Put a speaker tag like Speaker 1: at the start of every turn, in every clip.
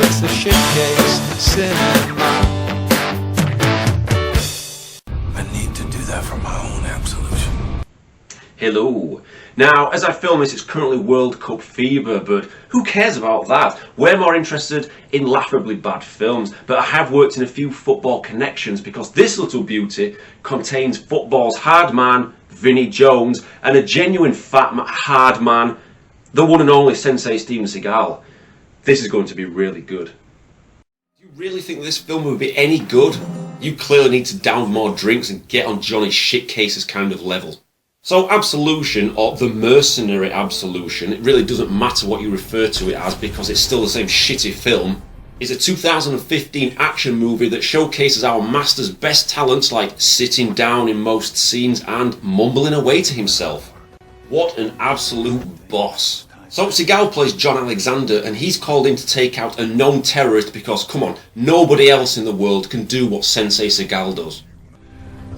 Speaker 1: it's the Shitcase Cinema.
Speaker 2: I need to do that for my own Absolution.
Speaker 3: Hello. Now, as I film this, it's currently World Cup fever, but who cares about that? We're more interested in laughably bad films, but I have worked in a few football connections because this little beauty contains football's hard man, Vinnie Jones, and a genuine hard man, the one and only Sensei Steven Seagal. This is going to be really good. Do you really think this film would be any good? You clearly need to down more drinks and get on Johnny's shitcases kind of level. So Absolution, or the mercenary Absolution, it really doesn't matter what you refer to it as because it's still the same shitty film, is a 2015 action movie that showcases our master's best talents like sitting down in most scenes and mumbling away to himself. What an absolute boss. So Seagal plays John Alexander and he's called in to take out a known terrorist because, come on, nobody else in the world can do what Sensei Seagal does.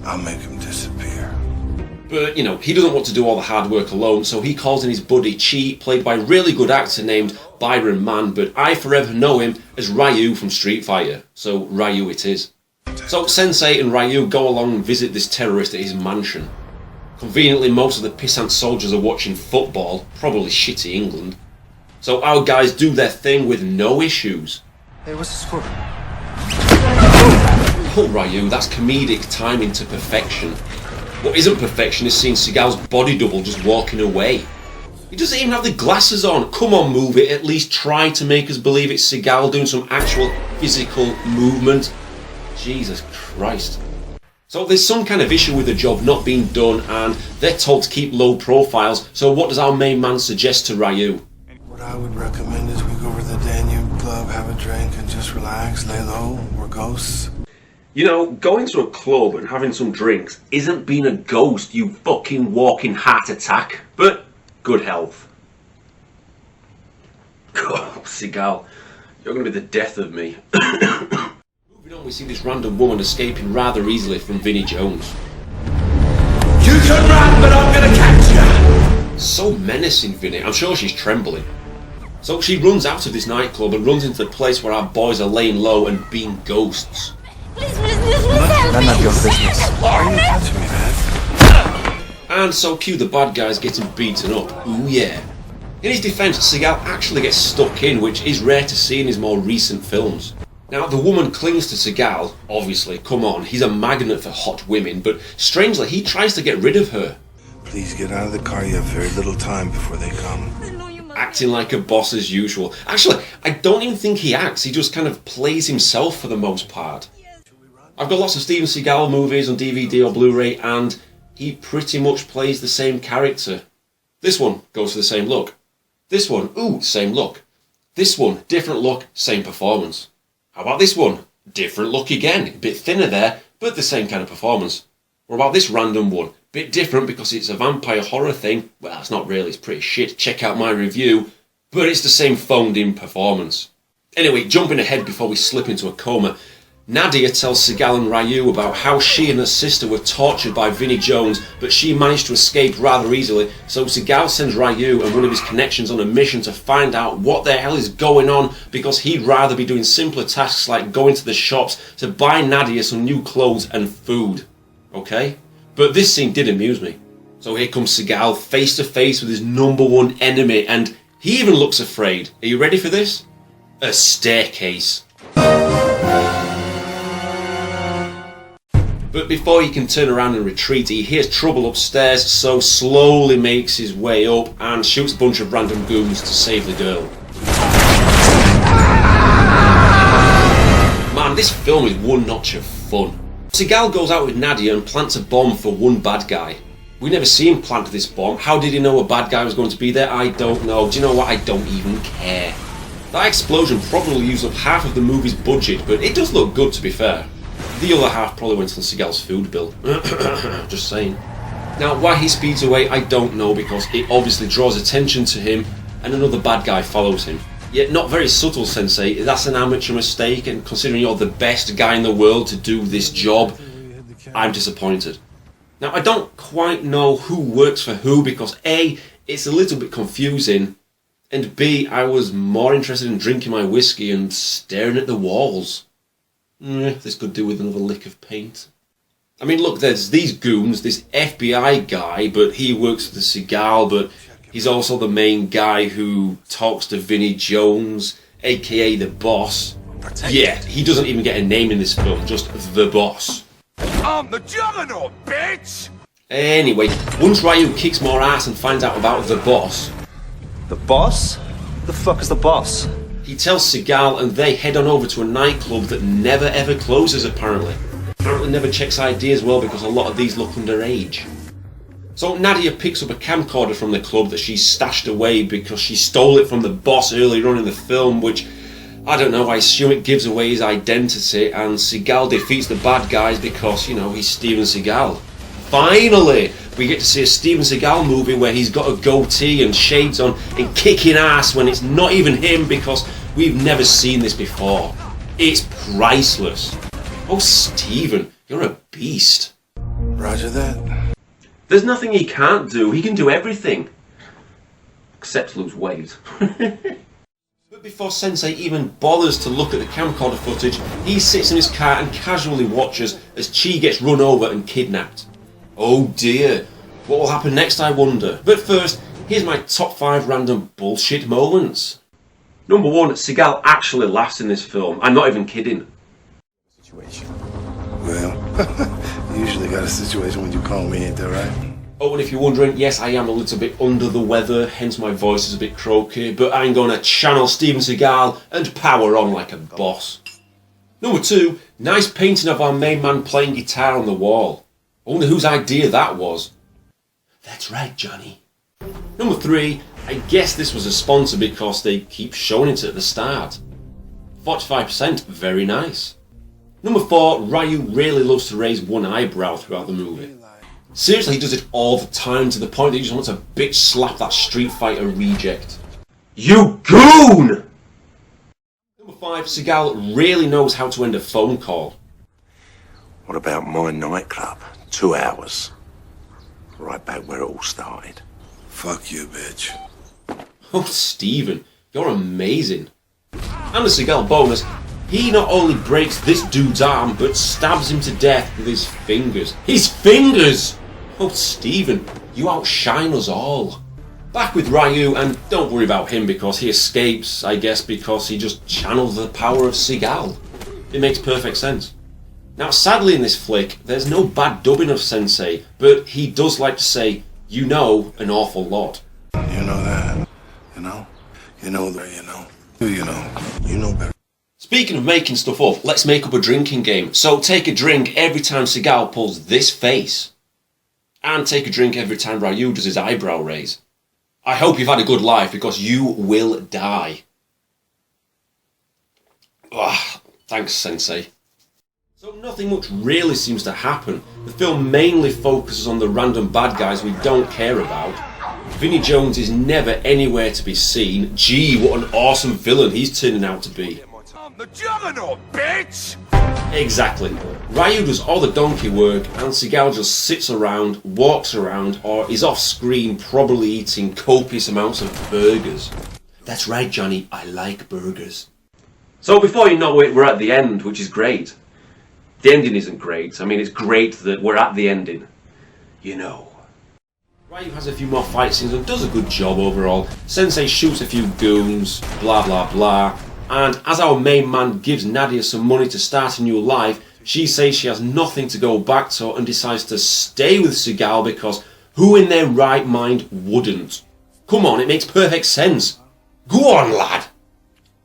Speaker 2: I'll make him disappear.
Speaker 3: But, you know, he doesn't want to do all the hard work alone, so he calls in his buddy Chi, played by a really good actor named Byron Mann, but I forever know him as Ryu from Street Fighter, so Ryu it is. So Sensei and Ryu go along and visit this terrorist at his mansion. Conveniently, most of the pissant soldiers are watching football, probably shitty England. So our guys do their thing with no issues.
Speaker 1: Hey, what's the score?
Speaker 3: Oh, Ryu, that's comedic timing to perfection. What isn't perfection is seeing Seagal's body double just walking away. He doesn't even have the glasses on. Come on, move it. At least try to make us believe it's Seagal doing some actual physical movement. Jesus Christ. So there's some kind of issue with the job not being done and they're told to keep low profiles. So what does our main man suggest to Ryu?
Speaker 2: What I would recommend is we go over to the Danube Club, have a drink, and just relax, lay low. We're ghosts.
Speaker 3: You know, going to a club and having some drinks isn't being a ghost, you fucking walking heart attack, but good health. God, Seagal, you're going to be the death of me. Moving on, we see this random woman escaping rather easily from Vinnie Jones.
Speaker 2: You can run, but I'm gonna catch you!
Speaker 3: So menacing, Vinnie. I'm sure she's trembling. So she runs out of this nightclub and runs into the place where our boys are laying low and being ghosts.
Speaker 1: None of your business.
Speaker 2: Why are you touching me, man?
Speaker 3: And so cue the bad guys getting beaten up. Ooh yeah. In his defence, Seagal actually gets stuck in, which is rare to see in his more recent films. Now, the woman clings to Seagal, obviously, come on, he's a magnet for hot women, but strangely, he tries to get rid of her.
Speaker 2: Please get out of the car, you have very little time before they come.
Speaker 3: Acting like a boss as usual. Actually, I don't even think he acts, he just kind of plays himself for the most part. I've got lots of Steven Seagal movies on DVD or Blu-ray and he pretty much plays the same character. This one goes for the same look. This one, ooh, same look. This one, different look, same performance. How about this one? Different look again, a bit thinner there, but the same kind of performance. What about this random one? Bit different because it's a vampire horror thing. Well, it's not really, it's pretty shit. Check out my review. But it's the same phoned-in performance. Anyway, jumping ahead before we slip into a coma, Nadia tells Seagal and Ryu about how she and her sister were tortured by Vinnie Jones, but she managed to escape rather easily, so Seagal sends Ryu and one of his connections on a mission to find out what the hell is going on, because he'd rather be doing simpler tasks like going to the shops to buy Nadia some new clothes and food. Okay? But this scene did amuse me. So here comes Seagal face to face with his number one enemy, and he even looks afraid. Are you ready for this? A staircase. But before he can turn around and retreat, he hears trouble upstairs, so slowly makes his way up and shoots a bunch of random goons to save the girl. Man, this film is one notch of fun. Seagal goes out with Nadia and plants a bomb for one bad guy. We never see him plant this bomb. How did he know a bad guy was going to be there? I don't know. Do you know what? I don't even care. That explosion probably used up half of the movie's budget, but it does look good to be fair. The other half probably went on Seagal's food bill. Just saying. Now, why he speeds away, I don't know, because it obviously draws attention to him and another bad guy follows him. Yet not very subtle, Sensei. That's an amateur mistake, and considering you're the best guy in the world to do this job, I'm disappointed. Now, I don't quite know who works for who, because A, it's a little bit confusing, And B, I was more interested in drinking my whiskey and staring at the walls. This could do with another lick of paint. I mean, look, there's these goons, this FBI guy, but he works for the Seagal, but he's also the main guy who talks to Vinnie Jones, aka the boss. Yeah, he doesn't even get a name in this film, just the boss.
Speaker 4: I'm the juggernaut, bitch!
Speaker 3: Anyway, once Ryu kicks more ass and finds out about the boss...
Speaker 5: The boss? Who the fuck is the boss?
Speaker 3: He tells Seagal and they head on over to a nightclub that never ever closes apparently. Apparently never checks ID as well because a lot of these look underage. So Nadia picks up a camcorder from the club that she stashed away because she stole it from the boss earlier on in the film, which, I don't know, I assume it gives away his identity, and Seagal defeats the bad guys because, you know, he's Steven Seagal. Finally! We get to see a Steven Seagal movie where he's got a goatee and shades on and kicking ass when it's not even him because we've never seen this before. It's priceless. Oh, Steven, you're a beast.
Speaker 2: Roger that.
Speaker 3: There's nothing he can't do. He can do everything. Except lose weight. But before Sensei even bothers to look at the camcorder footage, he sits in his car and casually watches as Chi gets run over and kidnapped. Oh dear, what will happen next I wonder. But first, here's my top 5 random bullshit moments. Number 1, Seagal actually laughs in this film. I'm not even kidding.
Speaker 2: Well, you usually got a situation when you call me, ain't that right?
Speaker 3: Oh, and if you're wondering, yes, I am a little bit under the weather, hence my voice is a bit croaky, but I'm going to channel Steven Seagal and power on like a boss. Number 2, nice painting of our main man playing guitar on the wall. I wonder whose idea that was. That's right, Johnny. Number 3, I guess this was a sponsor because they keep showing it at the start. 45%, very nice. Number 4, Ryu really loves to raise one eyebrow throughout the movie. Seriously, he does it all the time to the point that he just wants to bitch slap that Street Fighter reject. You goon! Number 5, Seagal really knows how to end a phone call.
Speaker 4: What about my nightclub? 2 hours. Right back where it all started.
Speaker 2: Fuck you, bitch.
Speaker 3: Oh, Steven, you're amazing. And the Seagal bonus, he not only breaks this dude's arm, but stabs him to death with his fingers. His fingers! Oh, Steven, you outshine us all. Back with Ryu, and don't worry about him because he escapes, I guess, because he just channels the power of Seagal. It makes perfect sense. Now, sadly in this flick, there's no bad dubbing of Sensei, but he does like to say, you know, an awful lot.
Speaker 2: You know that. You know? You know that, you know. You know. You know better.
Speaker 3: Speaking of making stuff up, let's make up a drinking game. So take a drink every time Seagal pulls this face. And take a drink every time Ryu does his eyebrow raise. I hope you've had a good life because you will die. Thanks, Sensei. So nothing much really seems to happen. The film mainly focuses on the random bad guys we don't care about. Vinnie Jones is never anywhere to be seen. Gee, what an awesome villain he's turning out to be.
Speaker 4: I'm the juggernaut, bitch!
Speaker 3: Exactly. Ryu does all the donkey work and Seagal just sits around, walks around, or is off screen probably eating copious amounts of burgers. That's right, Johnny, I like burgers. So before you know it, we're at the end, which is great. The ending isn't great. I mean, it's great that we're at the ending. You know. Ryu has a few more fight scenes and does a good job overall. Sensei shoots a few goons, blah blah blah. And as our main man gives Nadia some money to start a new life, she says she has nothing to go back to and decides to stay with Seagal because who in their right mind wouldn't? Come on, it makes perfect sense. Go on, lad.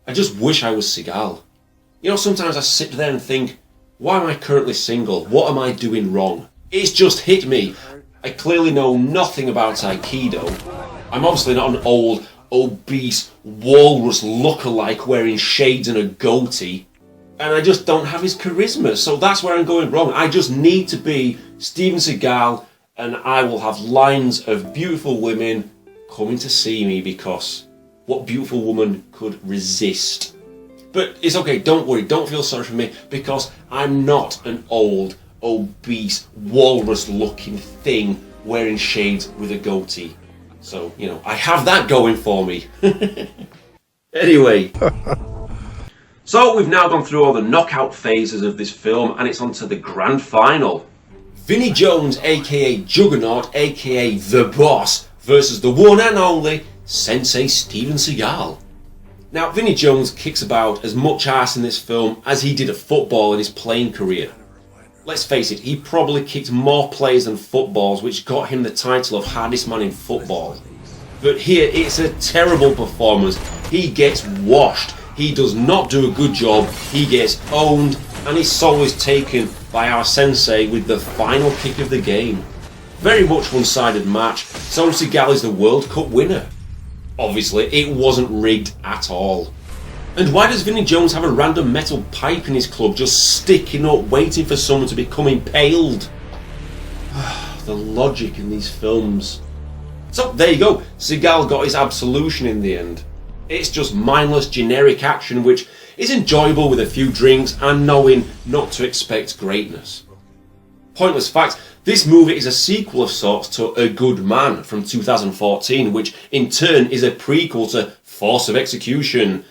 Speaker 3: I just wish I was Seagal. You know, sometimes I sit there and think, why am I currently single? What am I doing wrong? It's just hit me. I clearly know nothing about Aikido. I'm obviously not an old, obese, walrus lookalike wearing shades and a goatee. And I just don't have his charisma, so that's where I'm going wrong. I just need to be Steven Seagal and I will have lines of beautiful women coming to see me because what beautiful woman could resist? But it's okay, don't worry, don't feel sorry for me because I'm not an old, obese, walrus-looking thing wearing shades with a goatee. So, you know, I have that going for me. Anyway. So we've now gone through all the knockout phases of this film, and it's on to the grand final. Vinnie Jones, aka Juggernaut, aka The Boss, versus the one and only Sensei Steven Seagal. Now, Vinnie Jones kicks about as much ass in this film as he did at football in his playing career. Let's face it, he probably kicked more plays than footballs, which got him the title of hardest man in football. But here, it's a terrible performance. He gets washed. He does not do a good job. He gets owned, and his soul is taken by our sensei with the final kick of the game. Very much one-sided match, so Seagal is the World Cup winner. Obviously, it wasn't rigged at all. And why does Vinnie Jones have a random metal pipe in his club just sticking up, waiting for someone to become impaled? The logic in these films. So, there you go. Seagal got his absolution in the end. It's just mindless, generic action which is enjoyable with a few drinks and knowing not to expect greatness. Pointless fact, this movie is a sequel of sorts to A Good Man from 2014, which in turn is a prequel to Force of Execution.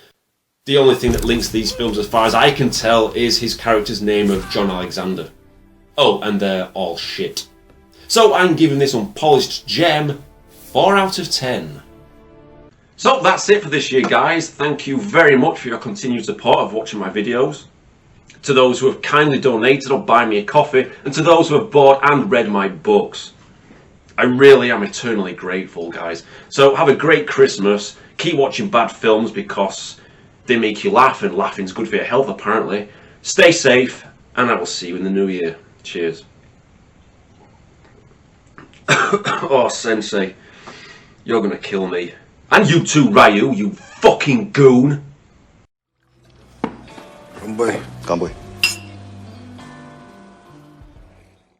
Speaker 3: The only thing that links these films as far as I can tell is his character's name of John Alexander. Oh, and they're all shit. So I'm giving this unpolished gem 4 out of 10. So that's it for this year, guys. Thank you very much for your continued support of watching my videos. To those who have kindly donated or buy me a coffee, and to those who have bought and read my books. I really am eternally grateful, guys. So have a great Christmas. Keep watching bad films because they make you laugh, and laughing's good for your health apparently. Stay safe, and I will see you in the new year. Cheers. Oh, Sensei, you're gonna kill me. And you too, Ryu, you fucking goon.
Speaker 2: Hombre.
Speaker 5: Convoy.